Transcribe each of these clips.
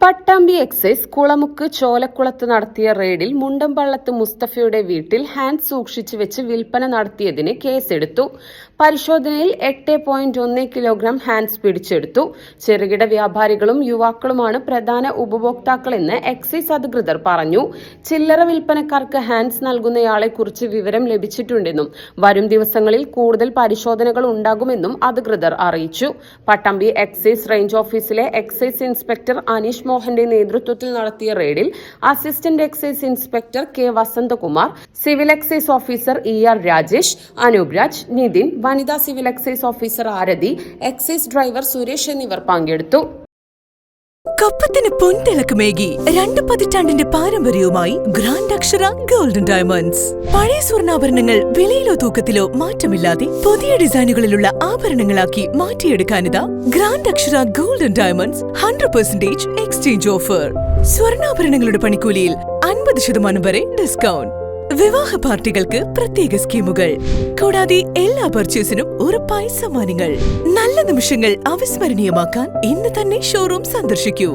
Pattambi excise Kulamukku ചോലക്കുളത്ത് നടത്തിയ റെയ്ഡിൽ മുണ്ടമ്പള്ളത്ത് മുസ്തഫയുടെ വീട്ടിൽ ഹാൻഡ് സൂക്ഷിച്ചു വെച്ച് വിൽപ്പന നടത്തിയതിന് കേസെടുത്തു. പരിശോധനയിൽ 8.1 കിലോഗ്രാം ഹാൻഡ്സ് പിടിച്ചെടുത്തു. ചെറുകിട വ്യാപാരികളും യുവാക്കളുമാണ് പ്രധാന ഉപഭോക്താക്കളെന്ന് എക്സൈസ് അധികൃതർ പറഞ്ഞു. ചില്ലറ വിൽപ്പനക്കാർക്ക് ഹാൻഡ്സ് നൽകുന്നയാളെക്കുറിച്ച് വിവരം ലഭിച്ചിട്ടുണ്ടെന്നും വരും ദിവസങ്ങളിൽ കൂടുതൽ പരിശോധനകൾ ഉണ്ടാകുമെന്നും അധികൃതർ അറിയിച്ചു. പട്ടാമ്പി എക്സൈസ് റേഞ്ച് ഓഫീസിലെ എക്സൈസ് ഇൻസ്പെക്ടർ അനീഷ് മോഹന്റെ നേതൃത്വത്തിൽ നടത്തിയ റെയ്ഡിൽ assistant excise inspector K Vasanthakumar, civil excise officer ER Rajesh, Anoop Raj, Nithin, വനിതാ civil excise officer Aarathi, excise driver Suresh എന്നിവർ പങ്കെടുത്തു. കപ്പത്തിന് പൊൻതിളക്കമേകി 2 പതിറ്റാണ്ടിന്റെ പാരമ്പര്യവുമായി ഗ്രാൻഡ് അക്ഷര ഗോൾഡൻ ഡയമണ്ട്സ്. പഴയ സ്വർണ്ണാഭരണങ്ങൾ വിലയിലോ തൂക്കത്തിലോ മാറ്റമില്ലാതെ പുതിയ ഡിസൈനുകളിലുള്ള ആഭരണങ്ങളാക്കി മാറ്റിയെടുക്കാനിതാ ഗ്രാൻഡ് അക്ഷര ഗോൾഡൻ ഡയമണ്ട്സ് 100% എക്സ്ചേഞ്ച് ഓഫർ. സ്വർണ്ണാഭരണങ്ങളുടെ പണിക്കൂലിയിൽ 50% വരെ ഡിസ്കൗണ്ട്. വിവാഹ പാർട്ടികൾക്ക് പ്രത്യേക സ്കീമുകൾ. കൂടാതെ എല്ലാ പർച്ചേസിനും ഉറപ്പായ സമ്മാനങ്ങൾ. നല്ല നിമിഷങ്ങൾ അവിസ്മരണീയമാക്കാൻ ഇന്ന് തന്നെ ഷോറൂം സന്ദർശിക്കൂ.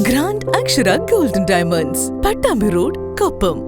ഗ്രാൻഡ് അക്ഷര golden diamonds, Pattambi road, Koppam.